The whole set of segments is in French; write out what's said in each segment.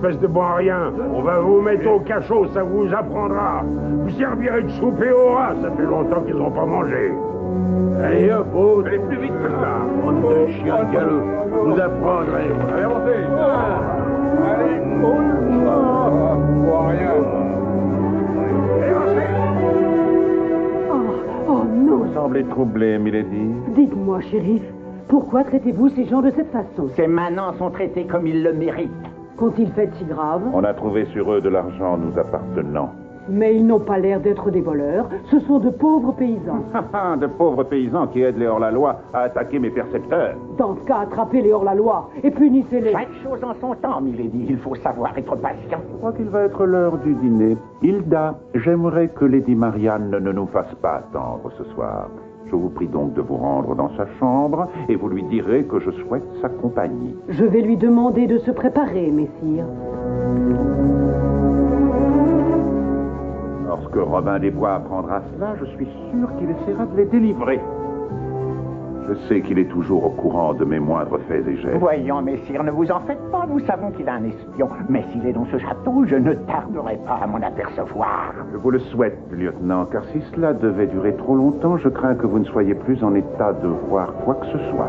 espèce de bon à rien. On va vous mettre au cachot, ça vous apprendra. Vous servirez de souper au rat, ça fait longtemps qu'ils n'ont pas mangé. Allez hop, oh, allez plus vite que ça. Bande de chiens galeux, vous apprendrez. Allez, avancez. Allez, bon à rien. Oh non! Vous semblez troublé, Milady. Dites-moi, shérif, pourquoi traitez-vous ces gens de cette façon? Ces manants sont traités comme ils le méritent. Qu'ont-ils fait de si grave? On a trouvé sur eux de l'argent nous appartenant. Mais ils n'ont pas l'air d'être des voleurs. Ce sont de pauvres paysans. De pauvres paysans qui aident les hors-la-loi à attaquer mes percepteurs. Dans ce cas, attrapez-les hors-la-loi et punissez-les. Chaque chose en son temps, Milady. Il faut savoir être patient. Je crois qu'il va être l'heure du dîner. Hilda, j'aimerais que Lady Marianne ne nous fasse pas attendre ce soir. Je vous prie donc de vous rendre dans sa chambre et vous lui direz que je souhaite sa compagnie. Je vais lui demander de se préparer, messire. Lorsque Robin des Bois apprendra cela, je suis sûr qu'il essaiera de les délivrer. Je sais qu'il est toujours au courant de mes moindres faits et gestes. Voyons, messire, ne vous en faites pas. Nous savons qu'il a un espion. Mais s'il est dans ce château, je ne tarderai pas à m'en apercevoir. Je vous le souhaite, lieutenant, car si cela devait durer trop longtemps, je crains que vous ne soyez plus en état de voir quoi que ce soit.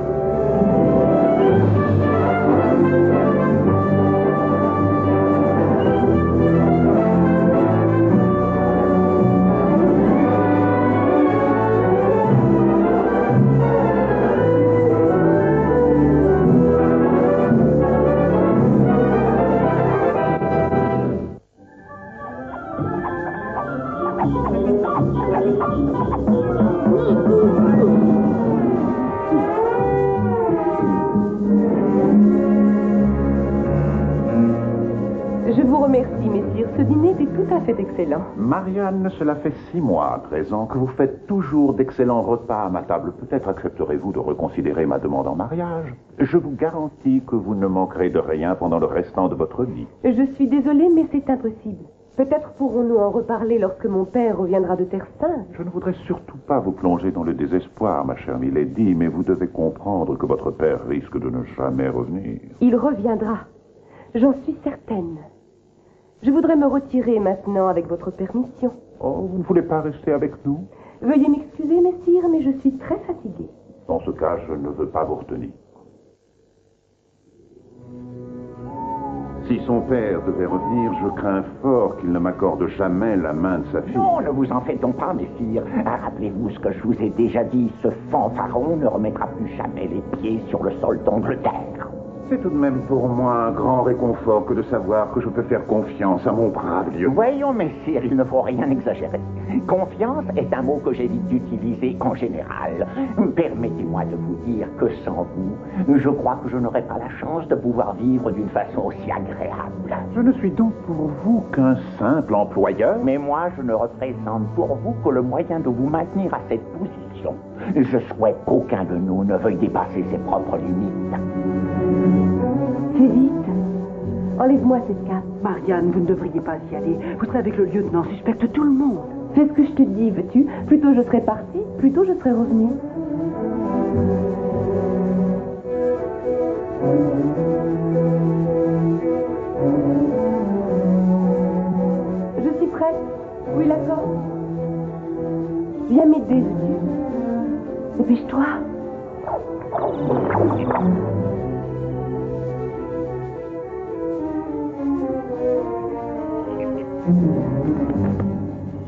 Je vous remercie, messire. Ce dîner était tout à fait excellent. Marianne, cela fait 6 mois à présent que vous faites toujours d'excellents repas à ma table. Peut-être accepterez-vous de reconsidérer ma demande en mariage. Je vous garantis que vous ne manquerez de rien pendant le restant de votre vie. Je suis désolée, mais c'est impossible. Peut-être pourrons-nous en reparler lorsque mon père reviendra de Terre Sainte. Je ne voudrais surtout pas vous plonger dans le désespoir, ma chère Milady, mais vous devez comprendre que votre père risque de ne jamais revenir. Il reviendra. J'en suis certaine. Je voudrais me retirer maintenant avec votre permission. Oh, vous ne voulez pas rester avec nous? Veuillez m'excuser, messire, mais je suis très fatiguée. Dans ce cas, je ne veux pas vous retenir. Si son père devait revenir, je crains fort qu'il ne m'accorde jamais la main de sa fille. Non, ne vous en faites donc pas, messire. Rappelez-vous ce que je vous ai déjà dit. Ce fanfaron ne remettra plus jamais les pieds sur le sol d'Angleterre. C'est tout de même pour moi un grand réconfort que de savoir que je peux faire confiance à mon brave lieutenant. Voyons, messire, il ne faut rien exagérer. Confiance est un mot que j'évite d'utiliser en général. Permettez-moi de vous dire que sans vous, je crois que je n'aurais pas la chance de pouvoir vivre d'une façon aussi agréable. Je ne suis donc pour vous qu'un simple employeur. Mais moi, je ne représente pour vous que le moyen de vous maintenir à cette position. Je souhaite qu'aucun de nous ne veuille dépasser ses propres limites. Fais vite. Enlève-moi cette cape. Marianne, vous ne devriez pas y aller. Vous savez que le lieutenant suspecte tout le monde. Fais ce que je te dis, veux-tu? Plutôt je serais partie, plutôt je serais revenue. Je suis prête. Oui, d'accord. Viens m'aider, veux-tu? Dépêche-toi.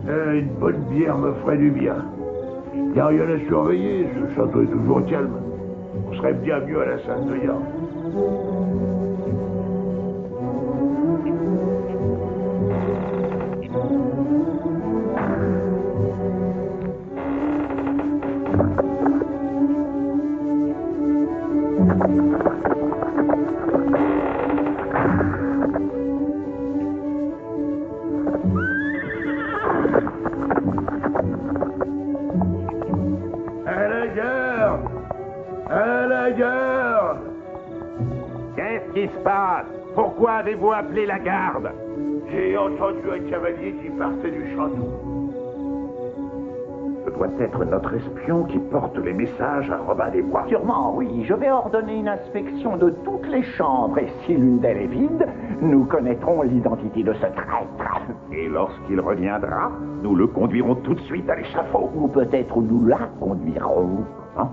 Une bonne bière me ferait du bien. Il n'y a rien à surveiller, ce château est toujours calme. On serait bien mieux à la Sainte-Yard. À la gare! À la gare! Qu'est-ce qui se passe? Pourquoi avez-vous appelé la garde? J'ai entendu un cavalier qui partait du château. Ce doit être notre espion qui porte les messages à Robin des Bois. Sûrement, oui. Je vais ordonner une inspection de toutes les chambres. Et si l'une d'elles est vide, nous connaîtrons l'identité de ce traître. Et lorsqu'il reviendra, nous le conduirons tout de suite à l'échafaud. Ou peut-être nous la conduirons. Hein?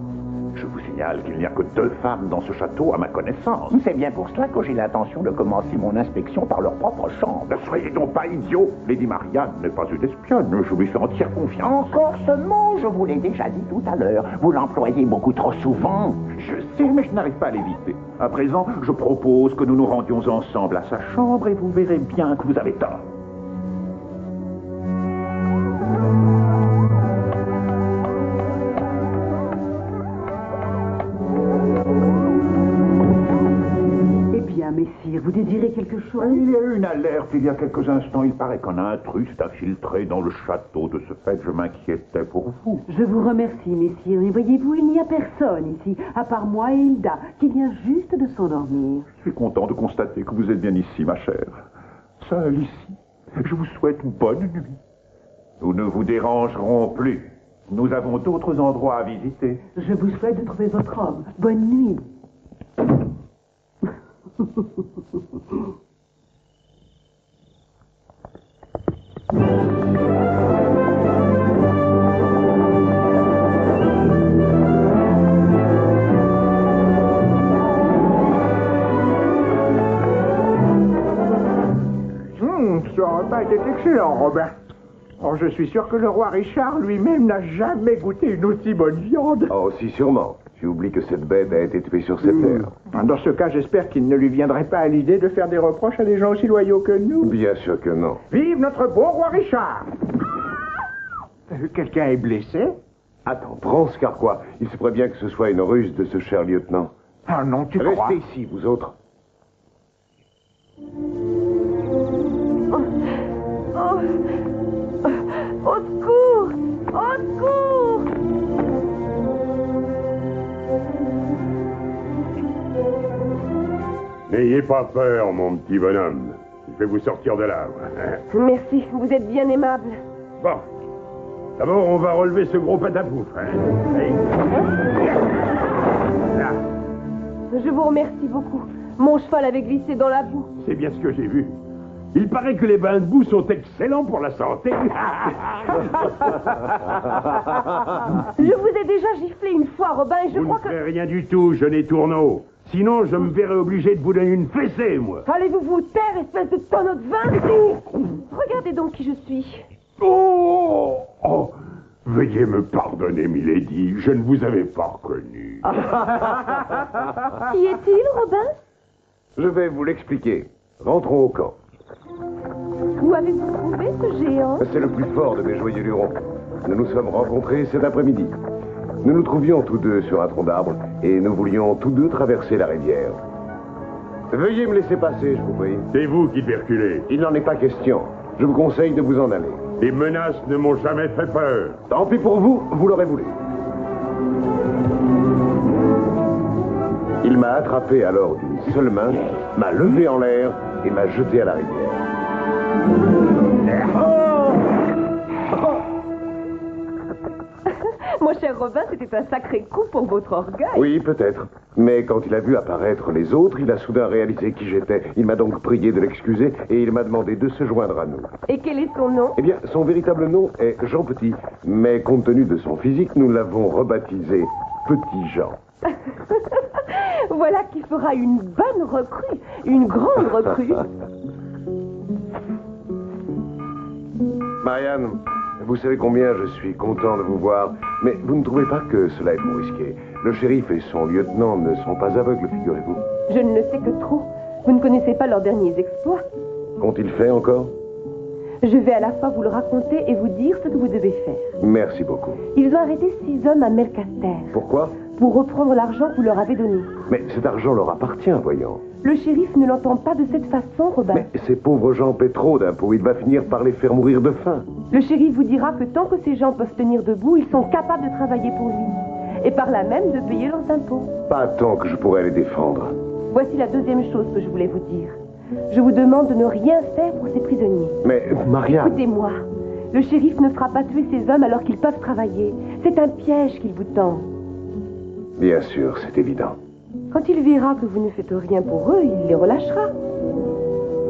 Je vous signale qu'il n'y a que 2 femmes dans ce château à ma connaissance. C'est bien pour cela que j'ai l'intention de commencer mon inspection par leur propre chambre. Ne soyez donc pas idiot. Lady Marianne n'est pas une espionne. Je lui fais entière confiance. Encore ce mot, je vous l'ai déjà dit tout à l'heure. Vous l'employez beaucoup trop souvent. Je sais, mais je n'arrive pas à l'éviter. À présent, je propose que nous nous rendions ensemble à sa chambre et vous verrez bien que vous avez tort. Messire, vous désirez quelque chose? Il y a eu une alerte il y a quelques instants. Il paraît qu'un intrus s'est infiltré dans le château. De ce fait, je m'inquiétais pour vous. Je vous remercie, messire. Mais voyez-vous, il n'y a personne ici, à part moi et Hilda, qui vient juste de s'endormir. Je suis content de constater que vous êtes bien ici, ma chère. Seule ici. Je vous souhaite bonne nuit. Nous ne vous dérangerons plus. Nous avons d'autres endroits à visiter. Je vous souhaite de trouver votre homme. Bonne nuit. Ce repas était excellent, Robin. Oh, je suis sûr que le roi Richard lui-même n'a jamais goûté une aussi bonne viande. Oh, si, sûrement. Tu oublies que cette bête a été tuée sur cette terre. Dans ce cas, j'espère qu'il ne lui viendrait pas à l'idée de faire des reproches à des gens aussi loyaux que nous. Bien sûr que non. Vive notre beau roi Richard! Quelqu'un est blessé? Attends, prends ce carquois. Il se pourrait bien que ce soit une ruse de ce cher lieutenant. Ah non, tu crois? Restez ici, vous autres. Au secours! Au secours! N'ayez pas peur, mon petit bonhomme. Je vais vous sortir de là. Merci, vous êtes bien aimable. Bon. D'abord, on va relever ce gros patapouf. Là. Je vous remercie beaucoup. Mon cheval avait glissé dans la boue. C'est bien ce que j'ai vu. Il paraît que les bains de boue sont excellents pour la santé. Je vous ai déjà giflé une fois, Robin, et je vous crois ne que... ferez rien du tout, jeunet tourneau. Sinon, je me verrai obligé de vous donner une fessée, moi. Allez-vous vous taire, espèce de tonneau de vin? Regardez donc qui je suis. Oh! Oh! Veuillez me pardonner, milady, je ne vous avais pas reconnu. Qui est-il, Robin? Je vais vous l'expliquer. Rentrons au camp. Où avez-vous trouvé ce géant? C'est le plus fort de mes joyeux lurons. Nous nous sommes rencontrés cet après-midi. Nous nous trouvions tous deux sur un tronc d'arbre et nous voulions tous deux traverser la rivière. Veuillez me laisser passer, je vous prie. C'est vous qui perculez. Il n'en est pas question. Je vous conseille de vous en aller. Les menaces ne m'ont jamais fait peur. Tant pis pour vous, vous l'aurez voulu. Il m'a attrapé alors d'une seule main, m'a levé en l'air et m'a jeté à la rivière. Mon cher Robin, c'était un sacré coup pour votre orgueil. Oui, peut-être. Mais quand il a vu apparaître les autres, il a soudain réalisé qui j'étais. Il m'a donc prié de l'excuser et il m'a demandé de se joindre à nous. Et quel est son nom? Eh bien, son véritable nom est Jean Petit. Mais compte tenu de son physique, nous l'avons rebaptisé Petit Jean. Voilà qui fera une bonne recrue, une grande recrue. Marianne, vous savez combien je suis content de vous voir, mais vous ne trouvez pas que cela est trop risqué? Le shérif et son lieutenant ne sont pas aveugles, figurez-vous. Je ne le sais que trop. Vous ne connaissez pas leurs derniers exploits. Qu'ont-ils fait encore? Je vais à la fois vous le raconter et vous dire ce que vous devez faire. Merci beaucoup. Ils ont arrêté 6 hommes à Melcaster Pourquoi? pour reprendre l'argent que vous leur avez donné. Mais cet argent leur appartient, voyons. Le shérif ne l'entend pas de cette façon, Robin. Mais ces pauvres gens paient trop d'impôts, il va finir par les faire mourir de faim. Le shérif vous dira que tant que ces gens peuvent tenir debout, ils sont capables de travailler pour lui. Et par là même de payer leurs impôts. Pas tant que je pourrais les défendre. Voici la deuxième chose que je voulais vous dire. Je vous demande de ne rien faire pour ces prisonniers. Mais, Marianne... Écoutez-moi. Le shérif ne fera pas tuer ces hommes alors qu'ils peuvent travailler. C'est un piège qu'il vous tend. Bien sûr, c'est évident. Quand il verra que vous ne faites rien pour eux, il les relâchera.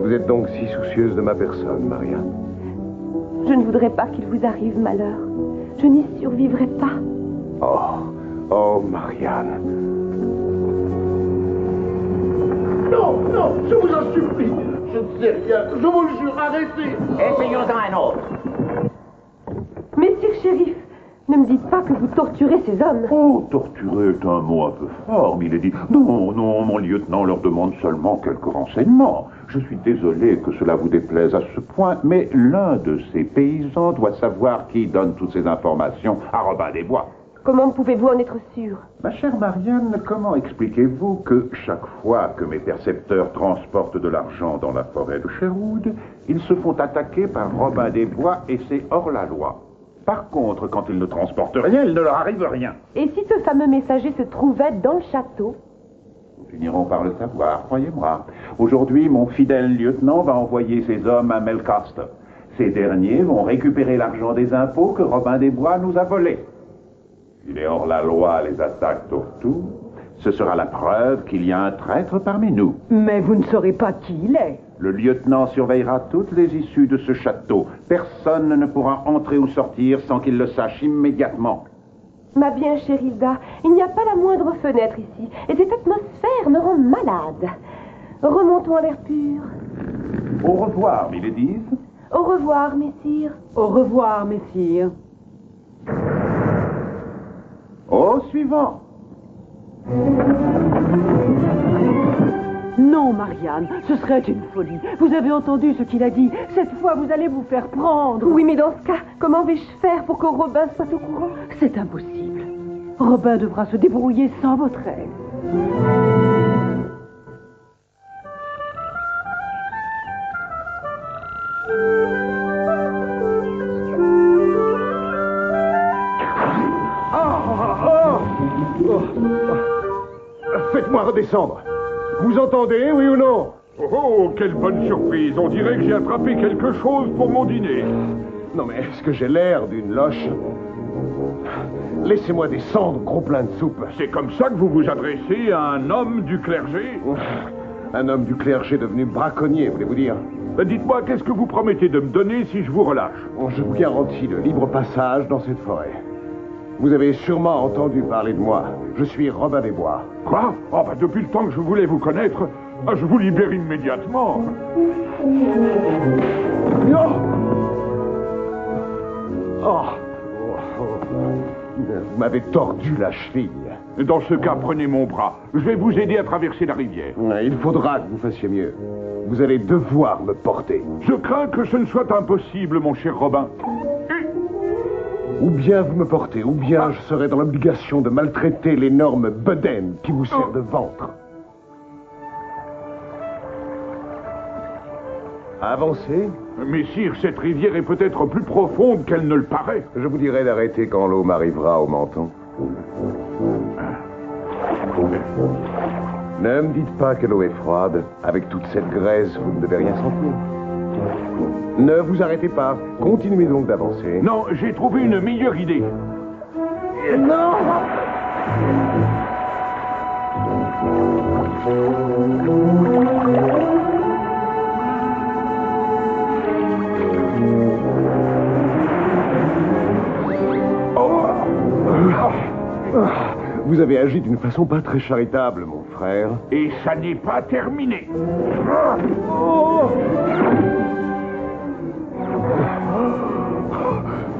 Vous êtes donc si soucieuse de ma personne, Maria. Je ne voudrais pas qu'il vous arrive malheur. Je n'y survivrai pas. Oh, Marianne. Non, non, je vous en supplie. Je ne sais rien, je vous le jure, arrêtez. Essayons-en un autre. Messire shérif, ne me dites pas que vous torturez ces hommes. Oh, torturer est un mot un peu fort, milady. Non, non, mon lieutenant leur demande seulement quelques renseignements. Je suis désolé que cela vous déplaise à ce point, mais l'un de ces paysans doit savoir qui donne toutes ces informations à Robin des Bois. Comment pouvez-vous en être sûr? Ma chère Marianne, comment expliquez-vous que chaque fois que mes percepteurs transportent de l'argent dans la forêt de Sherwood, ils se font attaquer par Robin des Bois et c'est hors la loi? Par contre, quand ils ne transportent rien, il ne leur arrive rien. Et si ce fameux messager se trouvait dans le château? Nous finirons par le savoir, croyez-moi. Aujourd'hui, mon fidèle lieutenant va envoyer ses hommes à Melcaster. Ces derniers vont récupérer l'argent des impôts que Robin des Bois nous a volés. Il est hors la loi les attaques tour tour. Ce sera la preuve qu'il y a un traître parmi nous. Mais vous ne saurez pas qui il est. Le lieutenant surveillera toutes les issues de ce château. Personne ne pourra entrer ou sortir sans qu'il le sache immédiatement. Ma bien chère Hilda, il n'y a pas la moindre fenêtre ici, et cette atmosphère me rend malade. Remontons à l'air pur. Au revoir, milady. Au revoir, messire. Au revoir, messire. Au suivant. Non, Marianne, ce serait une folie. Vous avez entendu ce qu'il a dit. Cette fois, vous allez vous faire prendre. Oui, mais dans ce cas, comment vais-je faire pour que Robin soit au courant? C'est impossible. Robin devra se débrouiller sans votre aide. Faites-moi redescendre. Vous entendez, oui ou non? Oh, quelle bonne surprise. On dirait que j'ai attrapé quelque chose pour mon dîner. Non mais est-ce que j'ai l'air d'une loche? Laissez-moi descendre, gros plein de soupe. C'est comme ça que vous vous adressez à un homme du clergé? Un homme du clergé devenu braconnier, voulez-vous dire? Dites-moi, qu'est-ce que vous promettez de me donner si je vous relâche? Je vous garantis le libre passage dans cette forêt. Vous avez sûrement entendu parler de moi. Je suis Robin des Bois. Quoi? Oh, bah, depuis le temps que je voulais vous connaître, je vous libère immédiatement. Non! Vous m'avez tordu la cheville. Dans ce cas, prenez mon bras. Je vais vous aider à traverser la rivière. Il faudra que vous fassiez mieux. Vous allez devoir me porter. Je crains que ce ne soit impossible, mon cher Robin. Ou bien vous me portez, ou bien je serai dans l'obligation de maltraiter l'énorme bedaine qui vous sert de ventre. Avancez. Messire, cette rivière est peut-être plus profonde qu'elle ne le paraît. Je vous dirai d'arrêter quand l'eau m'arrivera au menton. Ne me dites pas que l'eau est froide. Avec toute cette graisse, vous ne devez rien sentir. Ne vous arrêtez pas. Continuez donc d'avancer. Non, j'ai trouvé une meilleure idée. Non! Vous avez agi d'une façon pas très charitable, mon frère. Et ça n'est pas terminé.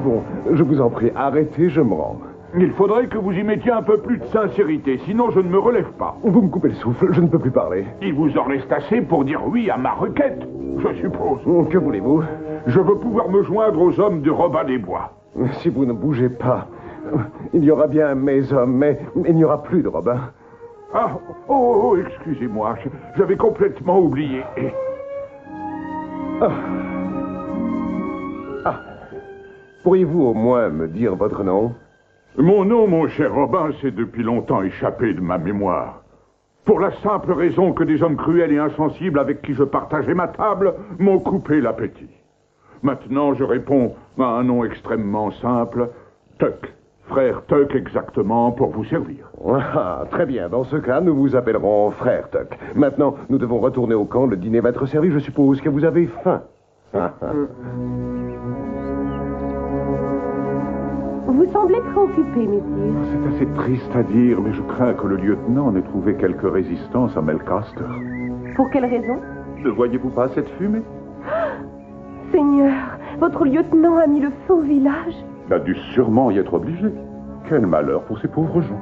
Bon, je vous en prie, arrêtez, je me rends. Il faudrait que vous y mettiez un peu plus de sincérité, sinon je ne me relève pas. Vous me coupez le souffle, je ne peux plus parler. Il vous en reste assez pour dire oui à ma requête, je suppose. Que voulez-vous? Je veux pouvoir me joindre aux hommes de Robin des Bois. Si vous ne bougez pas, il y aura bien mes hommes, mais il n'y aura plus de Robin. Ah, oh, excusez-moi, j'avais complètement oublié. Pourriez-vous au moins me dire votre nom? Mon nom, mon cher Robin, s'est depuis longtemps échappé de ma mémoire. Pour la simple raison que des hommes cruels et insensibles avec qui je partageais ma table m'ont coupé l'appétit. Maintenant, je réponds Un nom extrêmement simple, Tuck. Frère Tuck exactement, pour vous servir. Ah, très bien. Dans ce cas, nous vous appellerons Frère Tuck. Maintenant, nous devons retourner au camp. Le dîner va être servi. Je suppose que vous avez faim. Vous semblez préoccupé, messieurs. C'est assez triste à dire, mais je crains que le lieutenant n'ait trouvé quelque résistance à Melcaster. Pour quelle raison? Ne voyez-vous pas cette fumée? Seigneur, votre lieutenant a mis le feu au village. Il a dû sûrement y être obligé. Quel malheur pour ces pauvres gens.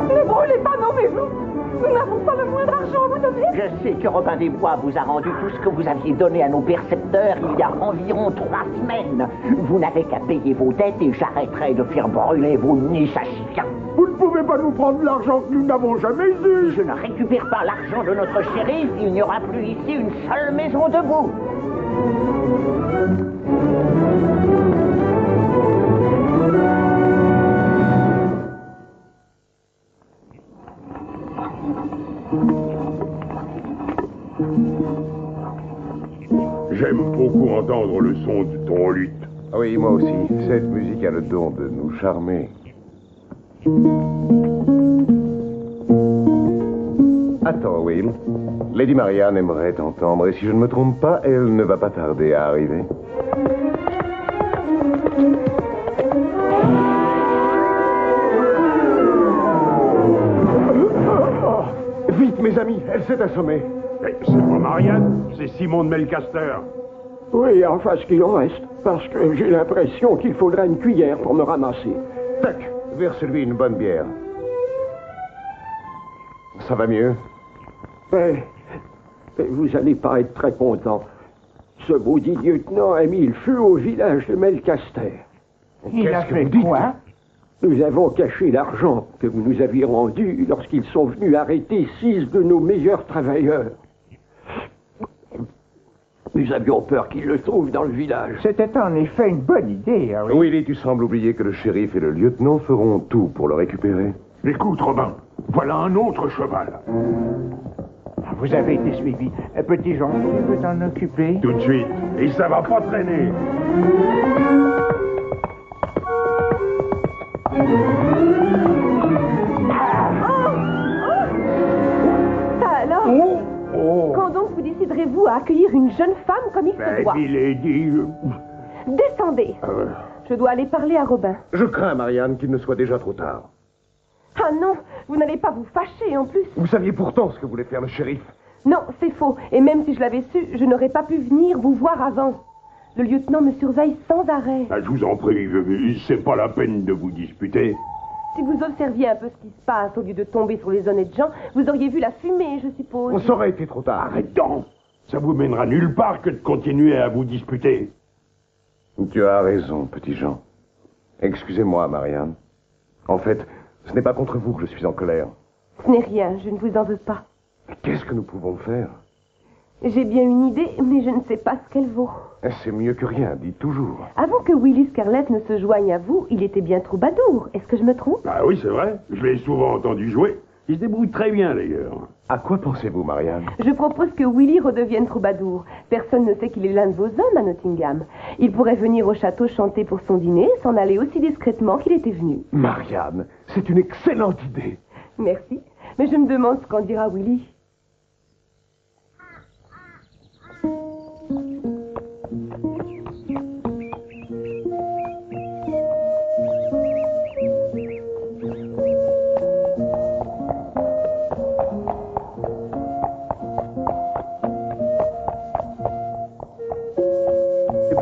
Ne brûlez pas nos maisons. Nous n'avons pas le moindre argent à vous donner. Je sais que Robin des Bois vous a rendu tout ce que vous aviez donné à nos percepteurs il y a environ 3 semaines. Vous n'avez qu'à payer vos dettes et j'arrêterai de faire brûler vos niches à chiens. Vous ne pouvez pas nous prendre l'argent que nous n'avons jamais eu. Si je ne récupère pas l'argent de notre shérif, il n'y aura plus ici une seule maison debout. J'aime beaucoup entendre le son de ton luth. Oui, moi aussi. Cette musique a le don de nous charmer. Attends, Will. Lady Marianne aimerait t'entendre, et si je ne me trompe pas, elle ne va pas tarder à arriver. Vite, mes amis, elle s'est assommée. Mais c'est pas Marianne, c'est Simon de Melcaster. Oui, enfin ce qu'il en reste, parce que j'ai l'impression qu'il faudra une cuillère pour me ramasser. Tac, verse-lui une bonne bière. Ça va mieux? Vous allez pas être très content. Ce maudit lieutenant a mis le feu au village de Melcaster. Il a fait quoi? Nous avons caché l'argent que vous nous aviez rendu lorsqu'ils sont venus arrêter 6 de nos meilleurs travailleurs. Nous avions peur qu'ils le trouvent dans le village. C'était en effet une bonne idée, Harry. Willy, tu sembles oublier que le shérif et le lieutenant feront tout pour le récupérer. Écoute, Robin, voilà un autre cheval. Vous avez été suivi. Petit Jean, tu veux t'en occuper? Tout de suite. Et ça va pas traîner. Ça alors? Quand donc vous déciderez-vous à accueillir une jeune femme comme il se doit? Milady, Descendez. Je dois aller parler à Robin. Je crains, Marianne, qu'il ne soit déjà trop tard. Ah non, vous n'allez pas vous fâcher en plus. Vous saviez pourtant ce que voulait faire le shérif. Non, c'est faux. Et même si je l'avais su, je n'aurais pas pu venir vous voir avant. Le lieutenant me surveille sans arrêt. je vous en prie, c'est pas la peine de vous disputer. Si vous observiez un peu ce qui se passe au lieu de tomber sur les honnêtes gens, vous auriez vu la fumée, je suppose. Ça aurait été trop tard. Arrête donc. Ça vous mènera nulle part que de continuer à vous disputer. Tu as raison, petit Jean. Excusez-moi, Marianne. En fait, ce n'est pas contre vous que je suis en colère. Ce n'est rien, je ne vous en veux pas. Mais qu'est-ce que nous pouvons faire? J'ai bien une idée, mais je ne sais pas ce qu'elle vaut. C'est mieux que rien, dis toujours. Avant que Willy Scarlett ne se joigne à vous, il était bien troubadour. Est-ce que je me trompe? Ah oui, c'est vrai. Je l'ai souvent entendu jouer. Il se débrouille très bien, d'ailleurs. À quoi pensez-vous, Marianne? Je propose que Willy redevienne troubadour. Personne ne sait qu'il est l'un de vos hommes à Nottingham. Il pourrait venir au château chanter pour son dîner et s'en aller aussi discrètement qu'il était venu. Marianne, c'est une excellente idée. Merci. Mais je me demande ce qu'en dira Willy.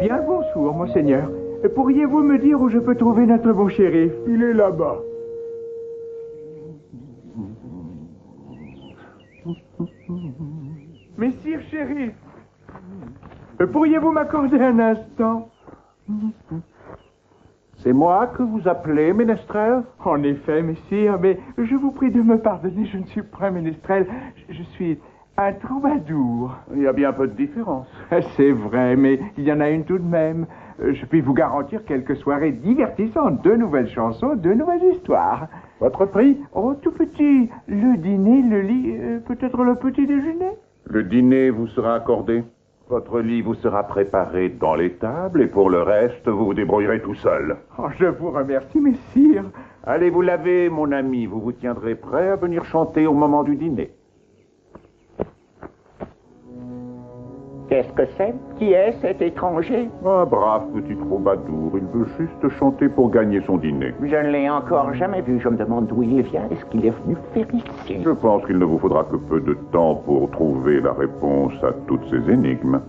Bien le bonjour, monseigneur. Pourriez-vous me dire où je peux trouver notre bon shérif? Il est là-bas. Messire shérif, pourriez-vous m'accorder un instant? C'est moi que vous appelez, ménestrel? En effet, messire, mais je vous prie de me pardonner, je ne suis pas un ménestrel, je suis un troubadour. Il y a bien peu de différence. C'est vrai, mais il y en a une tout de même. Je puis vous garantir quelques soirées divertissantes, de nouvelles chansons, de nouvelles histoires. Votre prix? Oh, tout petit. Le dîner, le lit, peut-être le petit déjeuner? Le dîner vous sera accordé. Votre lit vous sera préparé dans l'étable et pour le reste, vous vous débrouillerez tout seul. Oh, je vous remercie, messire. Allez vous laver, mon ami. Vous vous tiendrez prêt à venir chanter au moment du dîner. Qu'est-ce que c'est? Qui est cet étranger? Un brave petit troubadour. Il veut juste chanter pour gagner son dîner. Je ne l'ai encore jamais vu. Je me demande d'où il vient. Est-ce qu'il est venu faire ici? Je pense qu'il ne vous faudra que peu de temps pour trouver la réponse à toutes ces énigmes.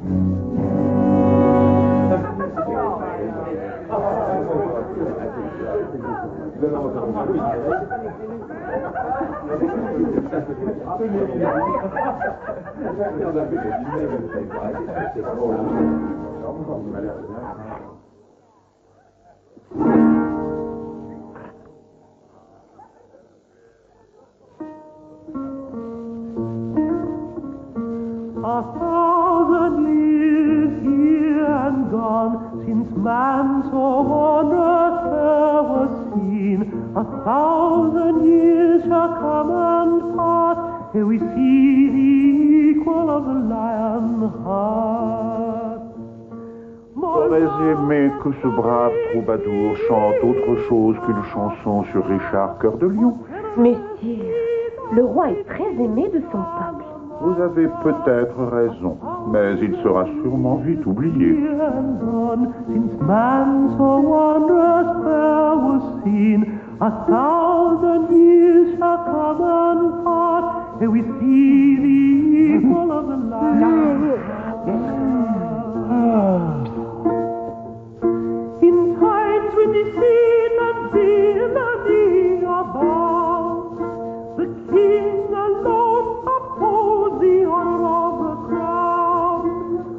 A thousand years here and gone since man so wondrous fair was seen. A thousand years shall come and pass ere we see the equal of the lion heart. J'aurais aimé que ce brave troubadour chante autre chose qu'une chanson sur Richard Cœur de Lion. Messire, le roi est très aimé de son peuple. Vous avez peut-être raison, mais il sera sûrement vite oublié. Since man so wondrous fair was seen, a thousand years shall come and pass, ere we see the equal of the lion. In times when deceit and villainy abound, the king alone upholds the honor of the crown.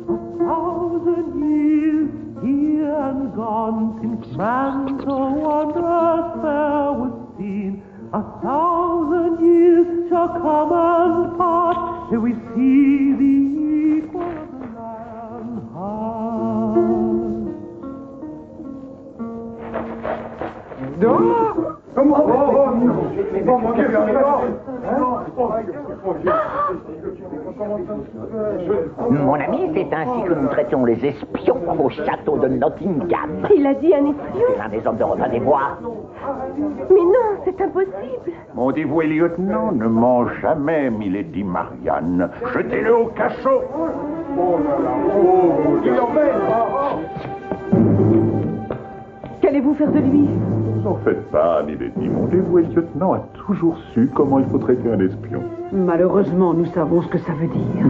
A thousand years here and gone since man so wondrous fair was seen. A thousand years shall come and pass, ere we see the equal of the lion heart. Mon ami, c'est ainsi que nous traitons les espions au château de Nottingham. Il a dit un espion? C'est l'un des hommes de Robin des Bois. Mais non, c'est impossible. Mon dévoué lieutenant ne ment jamais, milady Marianne. Jetez-le au cachot. Qu'allez-vous faire de lui? Ne vous en faites pas, milady. Mon dévoué lieutenant a toujours su comment il faut traiter un espion. Malheureusement, nous savons ce que ça veut dire.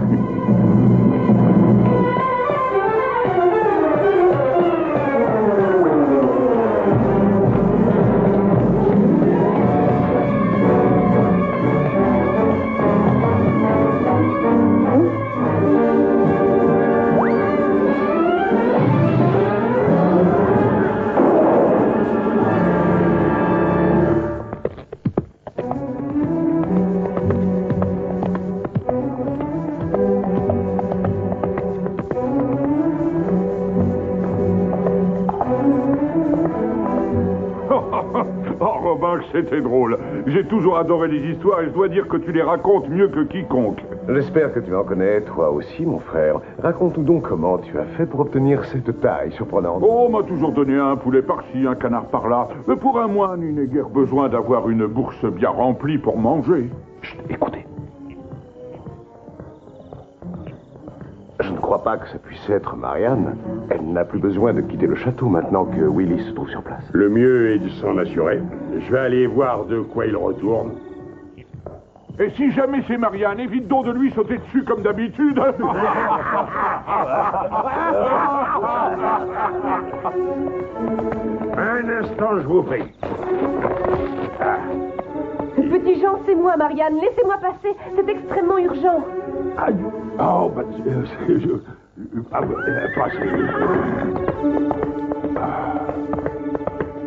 C'était drôle. J'ai toujours adoré les histoires et je dois dire que tu les racontes mieux que quiconque. J'espère que tu en connais, toi aussi, mon frère. Raconte-nous donc comment tu as fait pour obtenir cette taille surprenante. Oh, on m'a toujours donné un poulet par-ci, un canard par-là. Mais pour un moine, il n'est guère besoin d'avoir une bourse bien remplie pour manger. Chut, écoutez. Je ne crois pas que ça puisse être Marianne. Elle n'a plus besoin de quitter le château maintenant que Willy se trouve sur place. Le mieux est de s'en assurer. Je vais aller voir de quoi il retourne. Et si jamais c'est Marianne, évite donc de lui sauter dessus comme d'habitude. Un instant, je vous prie. Petit Jean, c'est moi, Marianne. Laissez-moi passer. C'est extrêmement urgent. Aïe. Oh, bah, passez.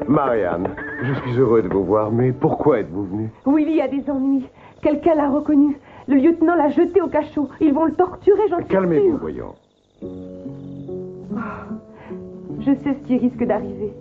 Marianne, je suis heureux de vous voir, mais pourquoi êtes-vous venue? Willy a des ennuis. Quelqu'un l'a reconnu. Le lieutenant l'a jeté au cachot. Ils vont le torturer, j'en suis sûre. Calmez-vous, voyons. Je sais ce qui risque d'arriver.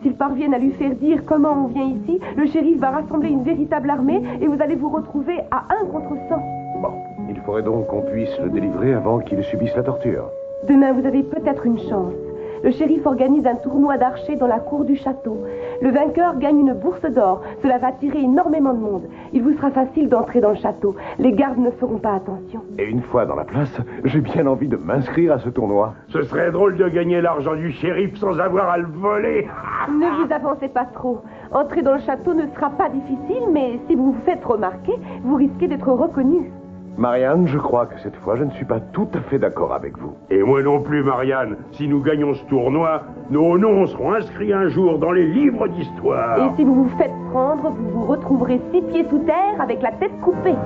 S'ils parviennent à lui faire dire comment on vient ici, le shérif va rassembler une véritable armée et vous allez vous retrouver à 1 contre 100. Bon, il faudrait donc qu'on puisse le délivrer avant qu'il subisse la torture. Demain, vous avez peut-être une chance. Le shérif organise un tournoi d'archers dans la cour du château. Le vainqueur gagne une bourse d'or. Cela va attirer énormément de monde. Il vous sera facile d'entrer dans le château. Les gardes ne feront pas attention. Et une fois dans la place, j'ai bien envie de m'inscrire à ce tournoi. Ce serait drôle de gagner l'argent du shérif sans avoir à le voler. Ne vous avancez pas trop. Entrer dans le château ne sera pas difficile, mais si vous vous faites remarquer, vous risquez d'être reconnu. Marianne, je crois que cette fois, je ne suis pas tout à fait d'accord avec vous. Et moi non plus, Marianne. Si nous gagnons ce tournoi, nos noms seront inscrits un jour dans les livres d'histoire. Et si vous vous faites prendre, vous vous retrouverez 6 pieds sous terre avec la tête coupée.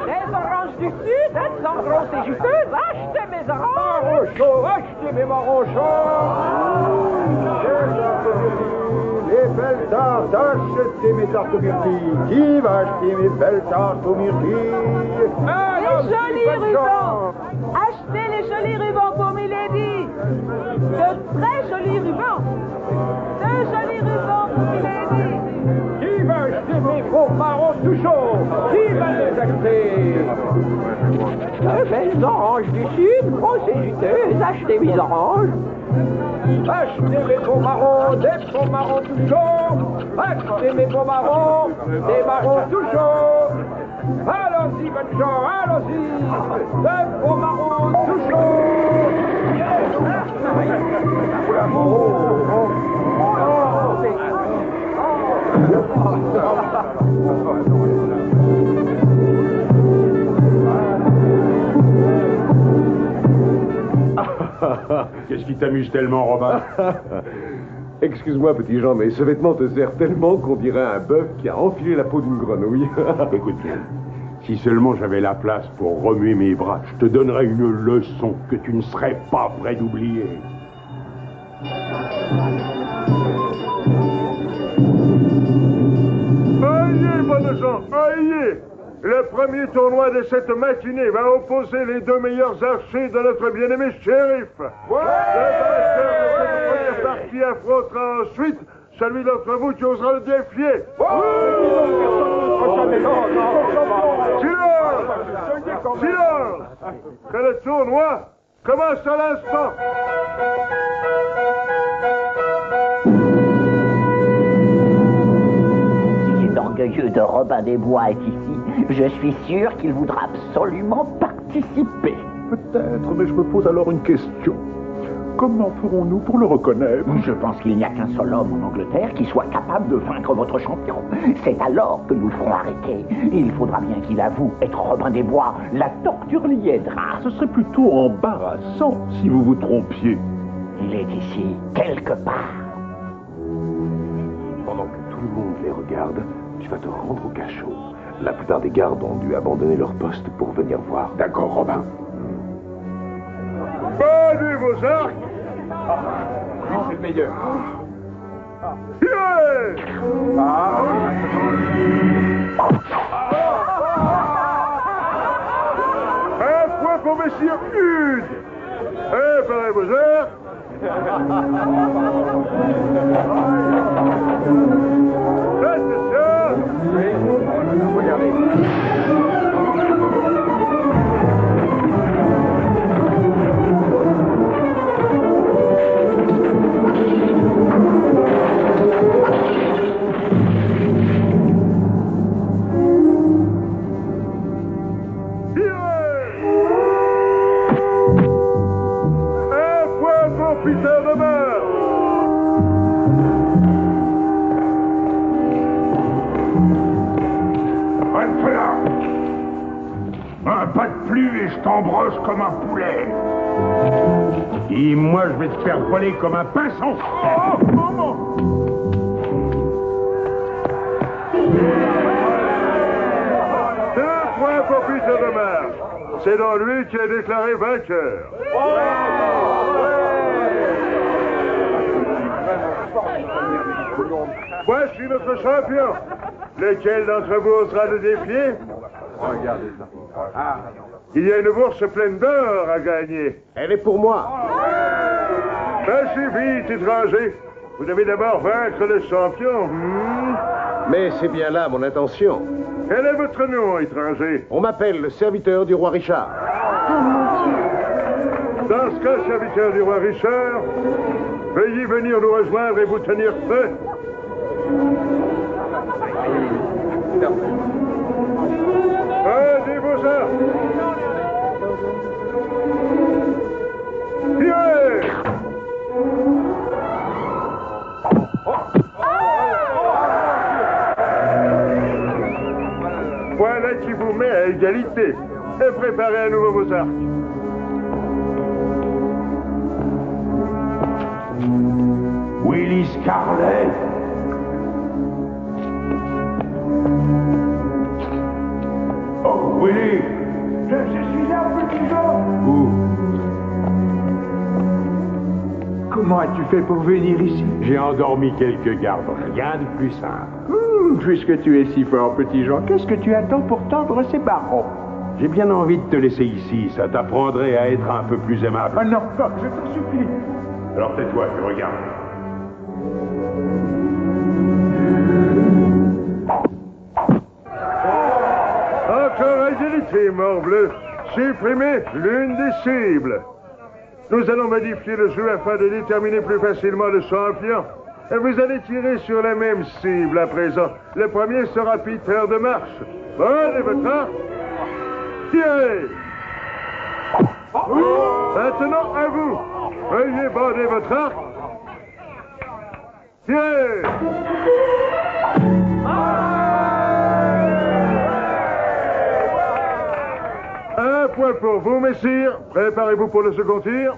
Les oranges du sud, elles sont grosses et juteuses. Achetez mes oranges. Marron chaud, achetez mes marrons chauds. Les belles tartes, achetez mes tartes aux myrtilles. Qui va acheter mes belles tartes aux myrtilles? Les jolis rubans. Achetez les jolis rubans pour Milady. De très jolis rubans. De jolis rubans pour Milady. Qui va acheter mes faux marrons tout chauds? Qui va les acheter? Les belles oranges du sud, grosses et juteuses. Achetez mes oranges. Achetez mes faux marrons, des faux marrons tout chauds. Achetez mes faux marrons, des marrons tout chauds. Allons-y, bonnes gens, allons-y. Des faux marrons tout chauds. Qu'est-ce qui t'amuse tellement, Robin? Excuse-moi, petit Jean, mais ce vêtement te sert tellement qu'on dirait un bœuf qui a enfilé la peau d'une grenouille. Écoute, si seulement j'avais la place pour remuer mes bras, je te donnerais une leçon que tu ne serais pas prêt d'oublier. Ayez, bonnes gens, ayez! Le premier tournoi de cette matinée va opposer les 2 meilleurs archers de notre bien-aimé shérif. Le vainqueur de cette première partie affrontera ensuite celui d'entre vous qui osera le défier. Silence! Silence! Que le tournoi commence à l'instant. Si cet orgueilleux de Robin des Bois est ici, je suis sûr qu'il voudra absolument participer. Peut-être, mais je me pose alors une question. Comment ferons-nous pour le reconnaître? Je pense qu'il n'y a qu'un seul homme en Angleterre qui soit capable de vaincre votre champion. C'est alors que nous le ferons arrêter. Il faudra bien qu'il avoue être Robin des Bois. La torture l'y aidera. Ce serait plutôt embarrassant si vous vous trompiez. Il est ici, quelque part. Pendant que tout le monde les regarde, tu vas te rendre au cachot. La plupart des gardes ont dû abandonner leur poste pour venir voir. D'accord, Robin. Bandez vos arcs! C'est le meilleur. Tirez! Un point pour Messire Hugues! Préparez vos arcs! Un pas de plus et je t'embroche comme un poulet. Et moi, je vais te faire voler comme un pinson. Un point pour Peter de Marche. C'est donc lui qui est déclaré vainqueur. Voici notre champion. Lequel d'entre vous osera le défier? Regardez ça. Ah, Il y a une bourse pleine d'or à gagner. Elle est pour moi. Passez vite, étranger. Vous devez d'abord vaincre le champion. Mais c'est bien là mon intention. Quel est votre nom, étranger? On m'appelle le serviteur du roi Richard. Dans ce cas, serviteur du roi Richard, veuillez venir nous rejoindre et vous tenir prêt. Prenez vos armes. Tirez! Voilà qui vous met à égalité. Et préparez à nouveau vos arcs. Willy Scarlet. Oh, Willy. Je suis là, petit Jean. Où? Comment as-tu fait pour venir ici? J'ai endormi quelques gardes. Rien de plus simple. Puisque tu es si fort, petit Jean, qu'est-ce que tu attends pour tendre ces barreaux? J'ai bien envie de te laisser ici. Ça t'apprendrait à être un peu plus aimable. Oh non, non, je t'en supplie. Alors tais-toi, tu regardes. Encore agilité, morbleu. Supprimez l'une des cibles. Nous allons modifier le jeu afin de déterminer plus facilement le champion. Et vous allez tirer sur la même cible à présent. Le premier sera Peter de Marche. Prenez votre arc. Tirez. Maintenant, à vous. Veuillez bander votre arc. Tirez. Un point pour vous, messire. Préparez-vous pour le second tir.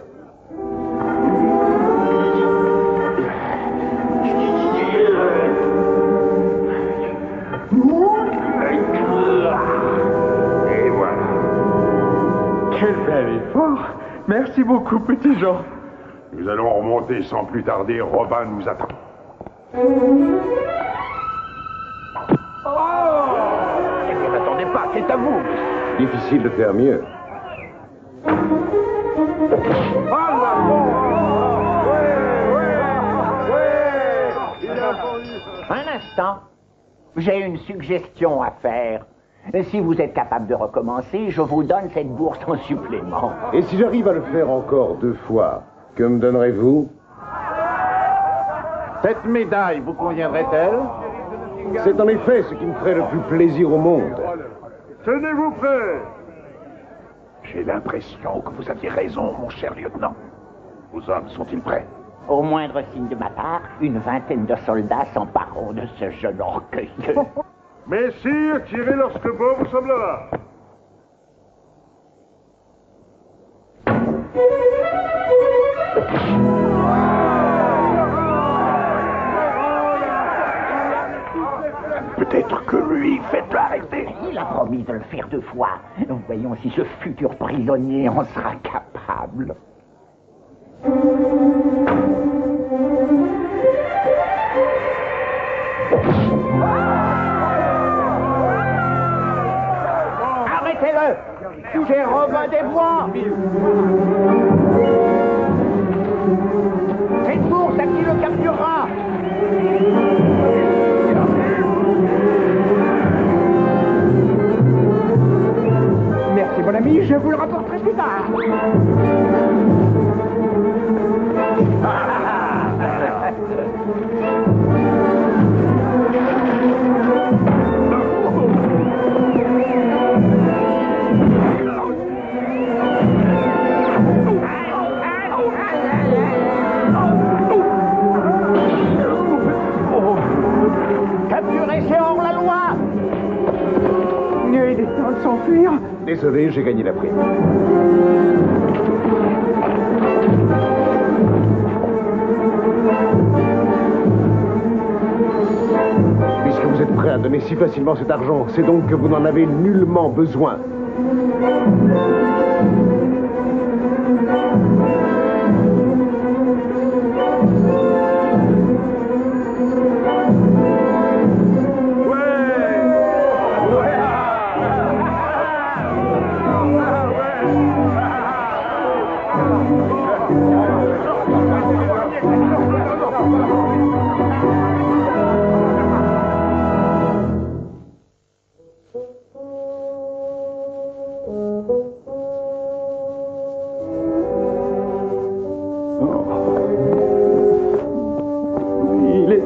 Et voilà. Quel bel effort. Merci beaucoup, petit Jean. Nous allons remonter sans plus tarder. Robin nous attend. Je ne m'attendais pas, c'est à vous. Difficile de faire mieux. Un instant. J'ai une suggestion à faire. Si vous êtes capable de recommencer, je vous donne cette bourse en supplément. Et si j'arrive à le faire encore 2 fois, que me donnerez-vous? Cette médaille vous conviendrait-elle? C'est en effet ce qui me ferait le plus plaisir au monde. Tenez-vous prêts. J'ai l'impression que vous aviez raison, mon cher lieutenant. Vos hommes sont-ils prêts? Au moindre signe de ma part, une vingtaine de soldats s'empareront de ce jeune orgueilleux. Messire, tirez lorsque bon vous semblera. Peut-être que lui, faites-le arrêter. Il a promis de le faire 2 fois. Voyons si ce futur prisonnier en sera capable. Arrêtez-le! C'est Robin des Bois! Cette bourse à qui le capturera? Merci, mon ami, je vous le rapporterai plus tard. Capturez, c'est hors la loi! Il est temps de s'enfuir. Désolé, j'ai gagné la prime. Puisque vous êtes prêt à donner si facilement cet argent, c'est donc que vous n'en avez nullement besoin.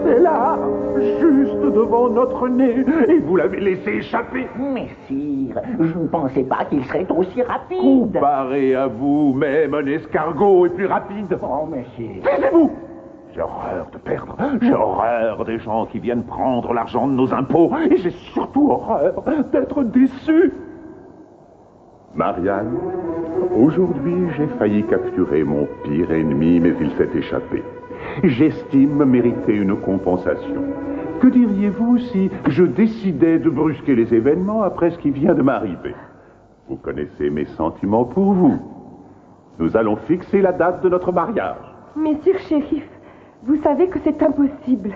C'est là, juste devant notre nez, et vous l'avez laissé échapper. Mais sire, je ne pensais pas qu'il serait aussi rapide. Comparé à vous, même un escargot est plus rapide. Oh, monsieur. Taisez-vous! J'ai horreur de perdre. J'ai horreur des gens qui viennent prendre l'argent de nos impôts. Et j'ai surtout horreur d'être déçu. Marianne, aujourd'hui j'ai failli capturer mon pire ennemi, mais il s'est échappé. J'estime mériter une compensation. Que diriez-vous si je décidais de brusquer les événements après ce qui vient de m'arriver? Vous connaissez mes sentiments pour vous. Nous allons fixer la date de notre mariage. Messire shérif, vous savez que c'est impossible.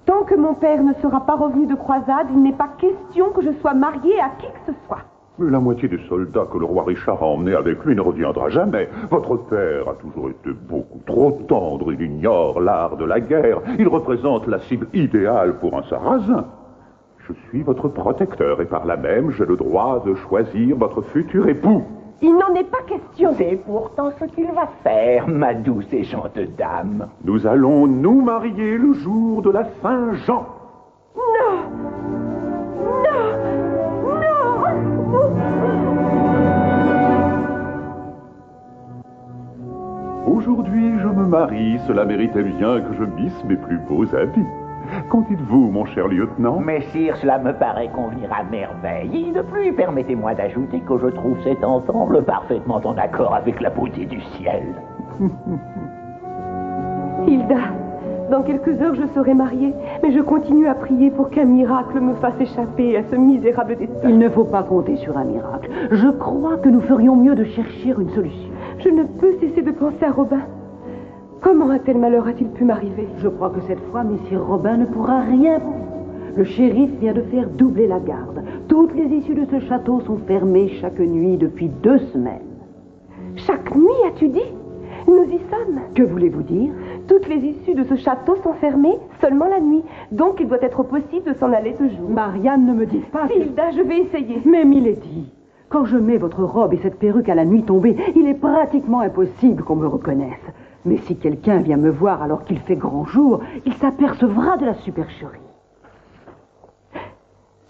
Tant que mon père ne sera pas revenu de croisade, il n'est pas question que je sois mariée à qui que ce soit. Mais la moitié des soldats que le roi Richard a emmenés avec lui ne reviendra jamais. Votre père a toujours été beaucoup trop tendre. Il ignore l'art de la guerre. Il représente la cible idéale pour un sarrasin. Je suis votre protecteur et par là même, j'ai le droit de choisir votre futur époux. Il n'en est pas question. C'est pourtant ce qu'il va faire, ma douce et chante dame. Nous allons nous marier le jour de la Saint-Jean. Non! Non! Aujourd'hui, je me marie. Cela méritait bien que je misse mes plus beaux habits. Qu'en dites-vous, mon cher lieutenant? Mais sire, cela me paraît convenir à merveille. Et de plus, permettez-moi d'ajouter que je trouve cet ensemble parfaitement en accord avec la beauté du ciel. Hilda, dans quelques heures, je serai mariée, mais je continue à prier pour qu'un miracle me fasse échapper à ce misérable destin. Il ne faut pas compter sur un miracle. Je crois que nous ferions mieux de chercher une solution. Je ne peux cesser de penser à Robin. Comment un tel malheur a-t-il pu m'arriver? Je crois que cette fois, Messire Robin ne pourra rien pour vous. Le shérif vient de faire doubler la garde. Toutes les issues de ce château sont fermées chaque nuit depuis 2 semaines. Chaque nuit, as-tu dit? Nous y sommes. Que voulez-vous dire? Toutes les issues de ce château sont fermées seulement la nuit. Donc il doit être possible de s'en aller ce jour. Marianne, ne me dites pas... Hilda, je vais essayer. Mais Milady, quand je mets votre robe et cette perruque à la nuit tombée, il est pratiquement impossible qu'on me reconnaisse. Mais si quelqu'un vient me voir alors qu'il fait grand jour, il s'apercevra de la supercherie.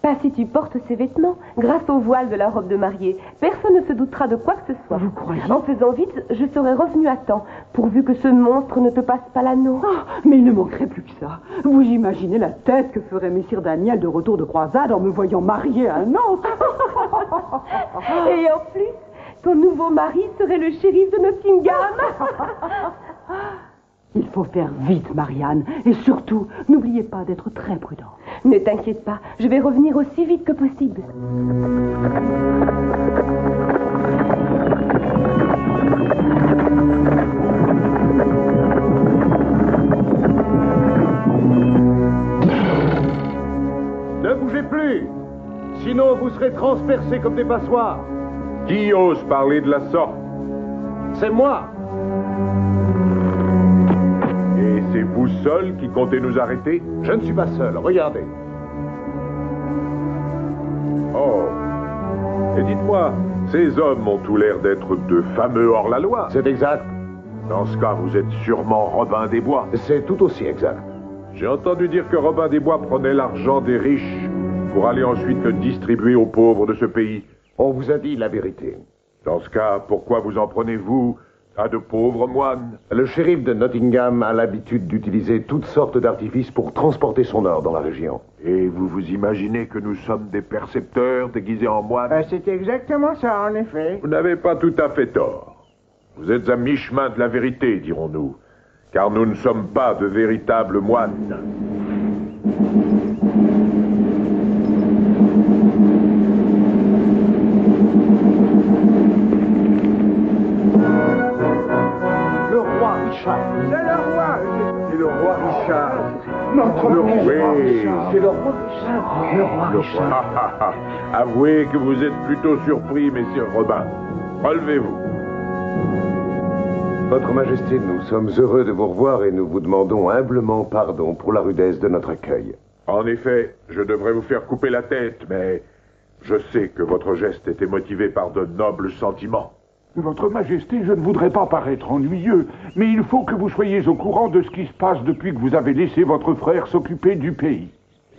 Pas si tu portes ces vêtements, grâce au voile de la robe de mariée. Personne ne se doutera de quoi que ce soit. Vous croyez? En faisant vite, je serai revenue à temps, pourvu que ce monstre ne te passe pas l'anneau. Oh, mais il ne manquerait plus que ça. Vous imaginez la tête que ferait Messire Daniel de retour de croisade en me voyant mariée à un autre. Et en plus, ton nouveau mari serait le shérif de Nottingham. Il faut faire vite, Marianne. Et surtout, n'oubliez pas d'être très prudente. Ne t'inquiète pas, je vais revenir aussi vite que possible. Ne bougez plus! Sinon, vous serez transpercés comme des passoires. Qui ose parler de la sorte? C'est moi! Et c'est vous seul qui comptez nous arrêter? Je ne suis pas seul, regardez. Oh. Et dites-moi, ces hommes ont tout l'air d'être de fameux hors-la-loi. C'est exact. Dans ce cas, vous êtes sûrement Robin des Bois. C'est tout aussi exact. J'ai entendu dire que Robin des Bois prenait l'argent des riches pour aller ensuite le distribuer aux pauvres de ce pays. On vous a dit la vérité. Dans ce cas, pourquoi vous en prenez-vous à de pauvres moines? Le shérif de Nottingham a l'habitude d'utiliser toutes sortes d'artifices pour transporter son or dans la région. Et vous vous imaginez que nous sommes des percepteurs déguisés en moines? C'est exactement ça, en effet. Vous n'avez pas tout à fait tort. Vous êtes à mi-chemin de la vérité, dirons-nous, car nous ne sommes pas de véritables moines. Le roi Richard. C'est le roi. C'est le roi Richard. Notre Le roi. oui. C'est le roi Richard. Le roi Richard. Avouez que vous êtes plutôt surpris, messire Robin. Relevez-vous. Votre Majesté, nous sommes heureux de vous revoir et nous vous demandons humblement pardon pour la rudesse de notre accueil. En effet, je devrais vous faire couper la tête, mais je sais que votre geste était motivé par de nobles sentiments. Votre Majesté, je ne voudrais pas paraître ennuyeux, mais il faut que vous soyez au courant de ce qui se passe depuis que vous avez laissé votre frère s'occuper du pays.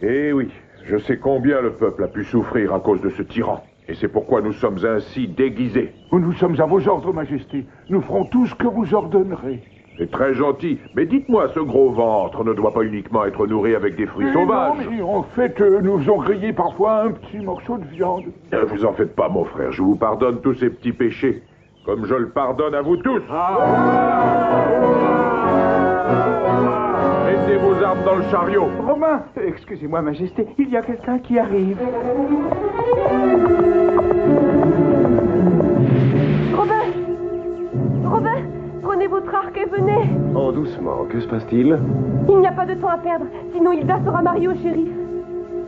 Eh oui, je sais combien le peuple a pu souffrir à cause de ce tyran. Et c'est pourquoi nous sommes ainsi déguisés. Nous sommes à vos ordres, Majesté. Nous ferons tout ce que vous ordonnerez. C'est très gentil, mais dites-moi, ce gros ventre ne doit pas uniquement être nourri avec des fruits sauvages. Non, mais en fait, nous faisons griller parfois un petit morceau de viande. Ne vous en faites pas, mon frère, je vous pardonne tous ces petits péchés, comme je le pardonne à vous tous. Mettez vos armes dans le chariot. Romain, excusez-moi, Majesté, il y a quelqu'un qui arrive. Robin, prenez votre arc et venez. Oh, doucement, que se passe-t-il? Il n'y a pas de temps à perdre, sinon Hilda sera mariée au shérif.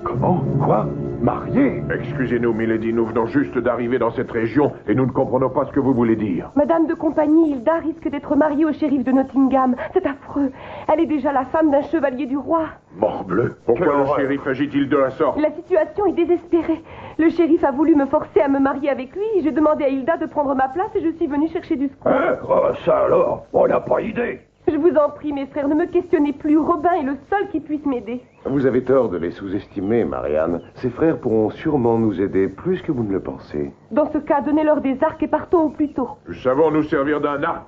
Comment? Quoi? Marié? Excusez-nous, Milady, nous venons juste d'arriver dans cette région et nous ne comprenons pas ce que vous voulez dire. Madame de compagnie, Hilda risque d'être mariée au shérif de Nottingham. C'est affreux. Elle est déjà la femme d'un chevalier du roi. Morbleu! Pourquoi le shérif agit-il de la sorte? La situation est désespérée. Le shérif a voulu me forcer à me marier avec lui. J'ai demandé à Hilda de prendre ma place et je suis venue chercher du secours. Hein? Oh, ça alors, on n'a pas idée. Je vous en prie, mes frères, ne me questionnez plus. Robin est le seul qui puisse m'aider. Vous avez tort de les sous-estimer, Marianne. Ses frères pourront sûrement nous aider plus que vous ne le pensez. Dans ce cas, donnez-leur des arcs et partons au plus tôt. Nous savons nous servir d'un arc.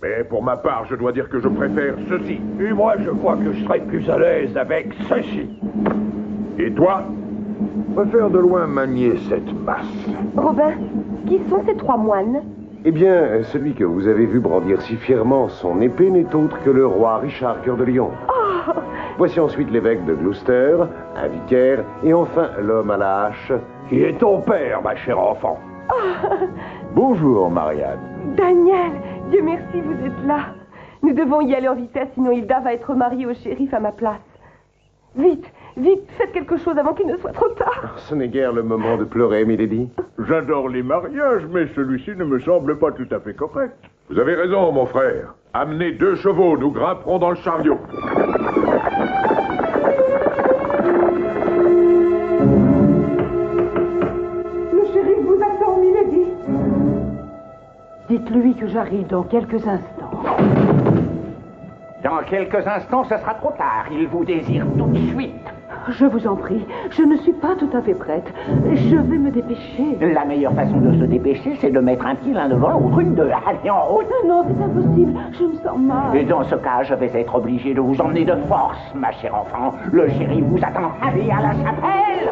Mais pour ma part, je dois dire que je préfère ceci. Et moi, je crois que je serais plus à l'aise avec ceci. Et toi? Je préfère de loin manier cette masse. Robin, qui sont ces trois moines? Eh bien, celui que vous avez vu brandir si fièrement son épée n'est autre que le roi Richard Cœur de Lion. Oh. Voici ensuite l'évêque de Gloucester, un vicaire, et enfin l'homme à la hache. Qui est ton père, ma chère enfant? Oh. Bonjour, Marianne. Daniel, Dieu merci, vous êtes là. Nous devons y aller en vitesse, sinon Hilda va être mariée au shérif à ma place. Vite, vite, faites quelque chose avant qu'il ne soit trop tard. Ce n'est guère le moment de pleurer, milady. J'adore les mariages, mais celui-ci ne me semble pas tout à fait correct. Vous avez raison, mon frère. Amenez 2 chevaux, nous grimperons dans le chariot. Le shérif vous attend, milady. Dites-lui que j'arrive dans quelques instants. Dans quelques instants, ce sera trop tard. Il vous désire tout de suite. Je vous en prie, je ne suis pas tout à fait prête. Je vais me dépêcher. La meilleure façon de se dépêcher, c'est de mettre un pied l'un devant l'autre, une de allez en route. Non, c'est impossible, je me sens mal. Et dans ce cas, je vais être obligé de vous emmener de force, ma chère enfant. Le shérif vous attend. Allez à la chapelle.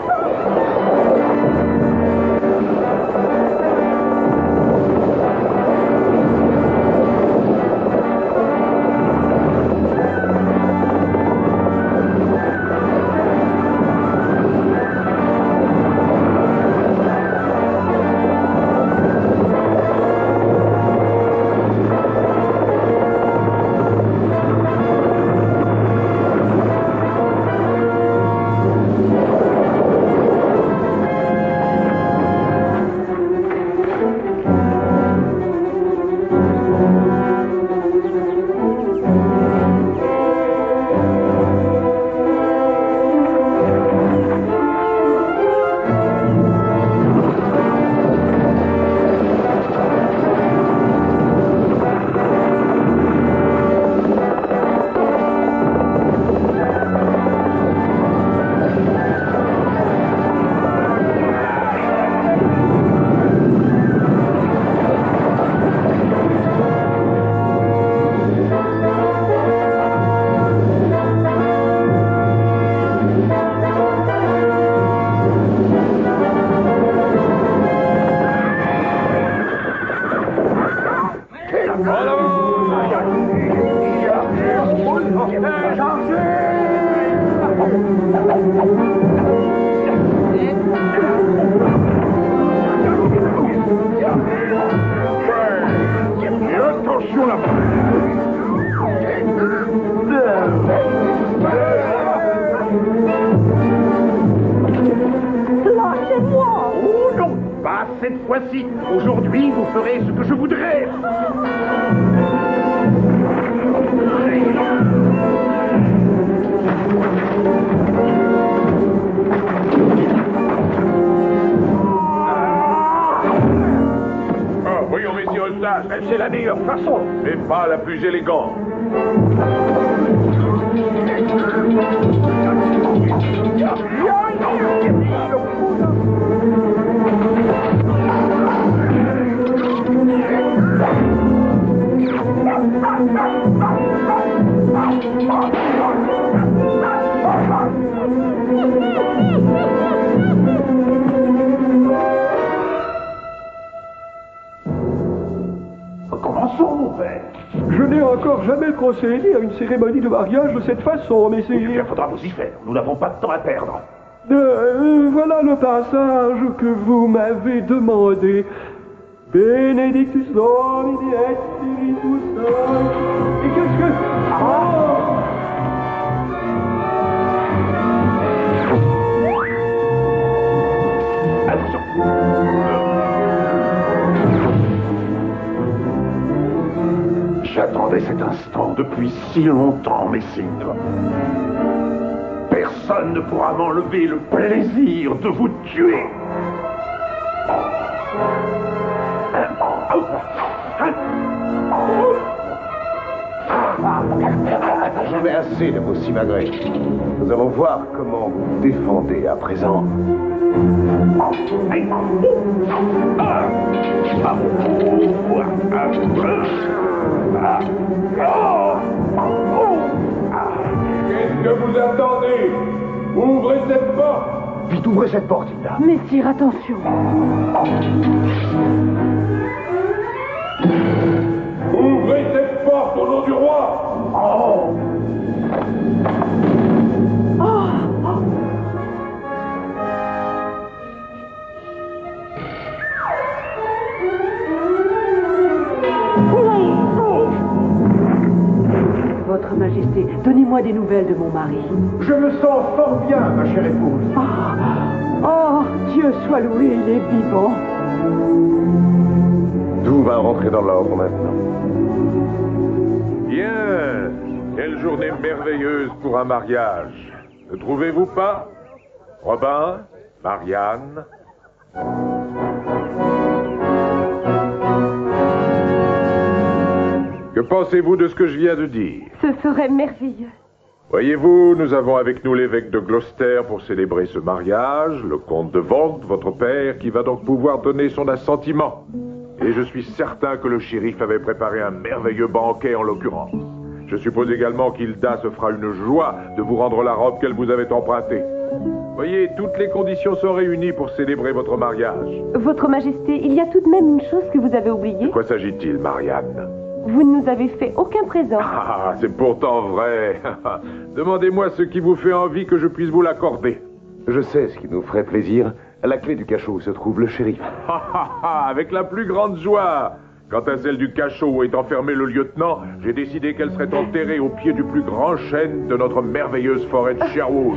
Attention là-bas. Lâchez-moi! Oh non, pas cette fois-ci. Aujourd'hui, vous ferez ce que je voudrais. Voyons, messieurs, c'est la meilleure façon. Mais pas la plus élégante. Commençons, mon père. Je n'ai encore jamais procédé à une cérémonie de mariage de cette façon, messire. Il faudra vous y faire. Nous n'avons pas de temps à perdre. Voilà le passage que vous m'avez demandé. Benedictus Domini et Spiritus Sancti. Et qu'est-ce que... Attention. J'attendais cet instant depuis si longtemps, messire. Personne ne pourra m'enlever le plaisir de vous tuer. J'en ai assez de vos simagrées. Nous allons voir comment vous vous défendez à présent. Qu'est-ce que vous attendez? Ouvrez cette porte. Vite, ouvrez cette porte, Hilda. Messire, attention. Ouvrez cette porte au nom du roi. Oh. Votre Majesté, donnez-moi des nouvelles de mon mari. Je me sens fort bien, ma chère épouse. Oh, Dieu soit loué, il est vivant. Tout va rentrer dans l'ordre maintenant. Bien. Quelle journée merveilleuse pour un mariage. Ne trouvez-vous pas? Robin, Marianne. Que pensez-vous de ce que je viens de dire? Ce serait merveilleux. Voyez-vous, nous avons avec nous l'évêque de Gloucester pour célébrer ce mariage, le comte de Volk, votre père, qui va donc pouvoir donner son assentiment. Et je suis certain que le shérif avait préparé un merveilleux banquet en l'occurrence. Je suppose également qu'Hilda se fera une joie de vous rendre la robe qu'elle vous avait empruntée. Voyez, toutes les conditions sont réunies pour célébrer votre mariage. Votre Majesté, il y a tout de même une chose que vous avez oubliée. De quoi s'agit-il, Marianne? Vous ne nous avez fait aucun présent. Ah, c'est pourtant vrai. Demandez-moi ce qui vous fait envie que je puisse vous l'accorder. Je sais ce qui nous ferait plaisir. À la clé du cachot où se trouve le shérif. Avec la plus grande joie. Quant à celle du cachot où est enfermé le lieutenant, j'ai décidé qu'elle serait enterrée au pied du plus grand chêne de notre merveilleuse forêt de Sherwood.